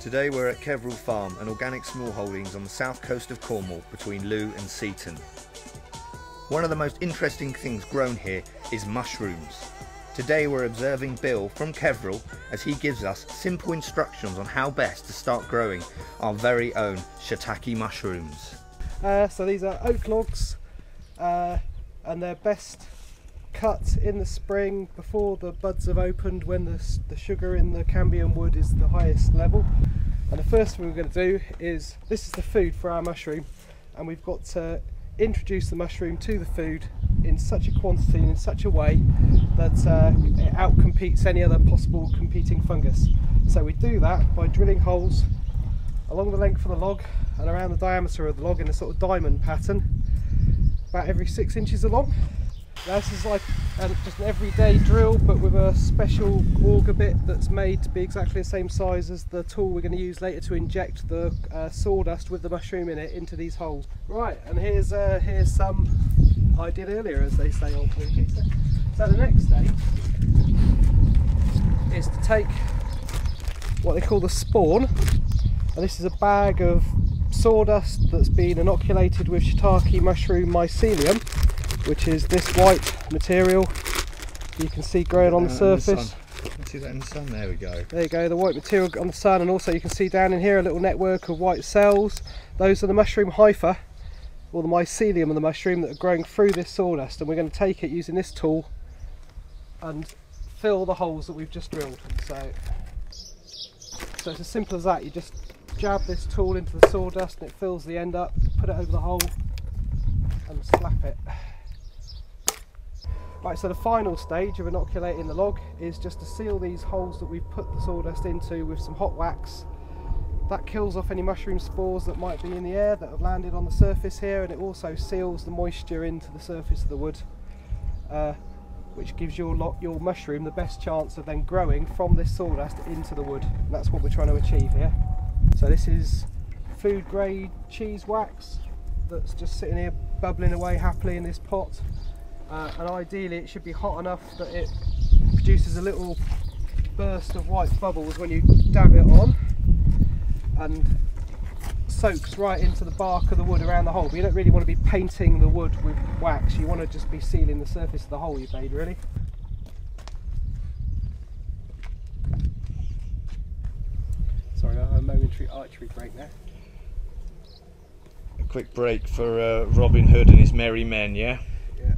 Today we're at Keveral Farm, an organic smallholdings on the south coast of Cornwall between Looe and Seaton. One of the most interesting things grown here is mushrooms. Today we're observing Bill from Keveral as he gives us simple instructions on how best to start growing our very own Shitaki mushrooms. So these are oak logs and they're best cut in the spring before the buds have opened, when the sugar in the cambium wood is the highest level. And the first thing we're going to do is, this is the food for our mushroom, and we've got to introduce the mushroom to the food in such a quantity and in such a way that it outcompetes any other possible competing fungus. So we do that by drilling holes along the length of the log and around the diameter of the log in a sort of diamond pattern, about every 6 inches along. Now this is like just an everyday drill, but with a special auger bit that's made to be exactly the same size as the tool we're going to use later to inject the sawdust with the mushroom in it into these holes. Right, and here's some I did earlier, as they say on computer. So the next stage is to take what they call the spawn, and this is a bag of sawdust that's been inoculated with Shitaki mushroom mycelium, which is this white material you can see growing on the surface. You can see that in the sun, there we go. There you go, the white material on the sun, and also you can see down in here a little network of white cells. Those are the mushroom hypha, or the mycelium of the mushroom, that are growing through this sawdust, and we're going to take it using this tool and fill the holes that we've just drilled. So it's as simple as that. You just jab this tool into the sawdust and it fills the end up, put it over the hole and slap it. Right, so the final stage of inoculating the log is just to seal these holes that we've put the sawdust into with some hot wax. That kills off any mushroom spores that might be in the air that have landed on the surface here, and it also seals the moisture into the surface of the wood, which gives your mushroom the best chance of then growing from this sawdust into the wood. And that's what we're trying to achieve here. So this is food grade cheese wax that's just sitting here bubbling away happily in this pot. And ideally it should be hot enough that it produces a little burst of white bubbles when you dab it on, and soaks right into the bark of the wood around the hole. But you don't really want to be painting the wood with wax, you want to just be sealing the surface of the hole you've made, really. Sorry, I have a momentary archery break now. A quick break for Robin Hood and his merry men, yeah? Yeah.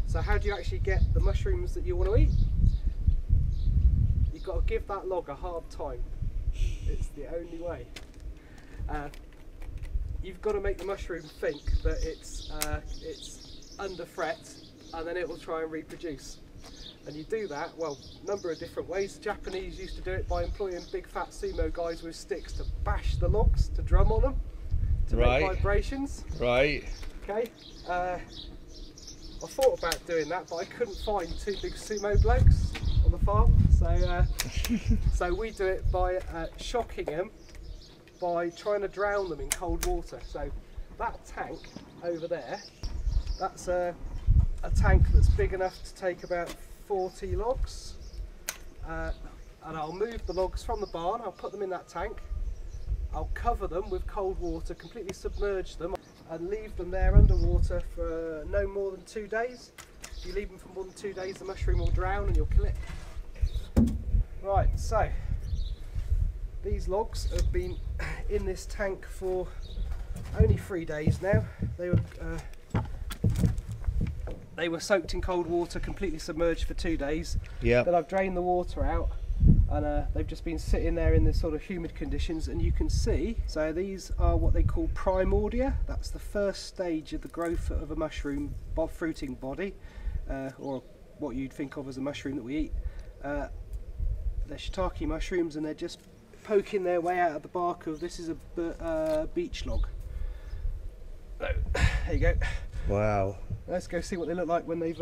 So how do you actually get the mushrooms that you want to eat? You've got to give that log a hard time. It's the only way. You've got to make the mushroom think that it's under threat, and then it will try and reproduce. And you do that, well, a number of different ways. The Japanese used to do it by employing big fat sumo guys with sticks to bash the logs, to drum on them, to make vibrations. Right. Okay. I thought about doing that, but I couldn't find 2 big sumo blokes on the farm. So, so we do it by shocking them, by trying to drown them in cold water. So that tank over there, that's a tank that's big enough to take about 40 logs. And I'll move the logs from the barn, I'll put them in that tank, I'll cover them with cold water, completely submerge them, and leave them there underwater for no more than 2 days. If you leave them for more than 2 days, the mushroom will drown and you'll kill it. Right, so these logs have been in this tank for only 3 days now. They were soaked in cold water, completely submerged for 2 days. Yeah. Then I've drained the water out, and they've just been sitting there in this sort of humid conditions, and you can see, so these are what they call primordia. That's the first stage of the growth of a mushroom fruiting body, or what you'd think of as a mushroom that we eat. They're Shitaki mushrooms, and they're just poking their way out of the bark of, this is a beech log. So, there you go. Wow. Let's go see what they look like when they've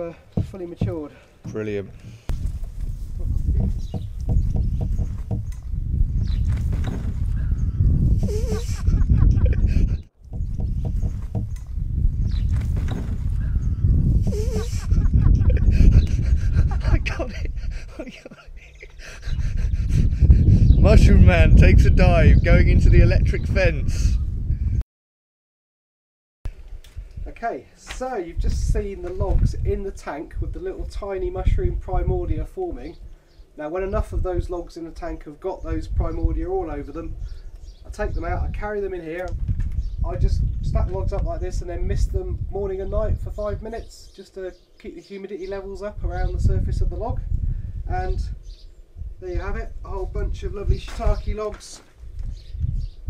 fully matured. Brilliant. I got it. I got it. man takes a dive going into the electric fence. Okay, so you've just seen the logs in the tank with the little tiny mushroom primordia forming. Now when enough of those logs in the tank have got those primordia all over them, I take them out, I carry them in here, I just stack the logs up like this and then mist them morning and night for 5 minutes just to keep the humidity levels up around the surface of the log. And there you have it, a whole bunch of lovely shiitake logs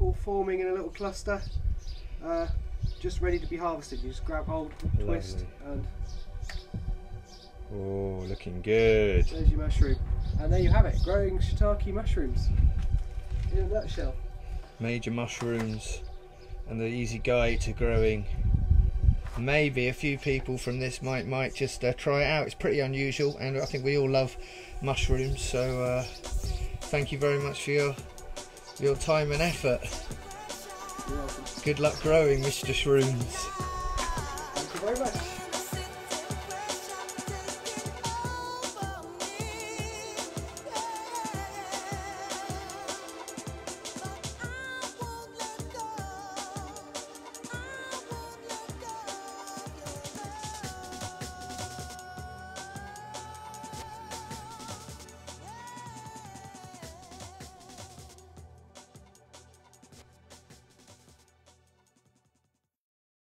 all forming in a little cluster, just ready to be harvested. You just grab hold, twist, and oh, looking good. There's your mushroom. And there you have it, growing shiitake mushrooms in a nutshell. Major mushrooms and the easy guide to growing. Maybe a few people from this might just try it out. It's pretty unusual and I think we all love mushrooms, so thank you very much for your time and effort. You're welcome. Good luck growing, Mr. Shrooms. Thank you very much.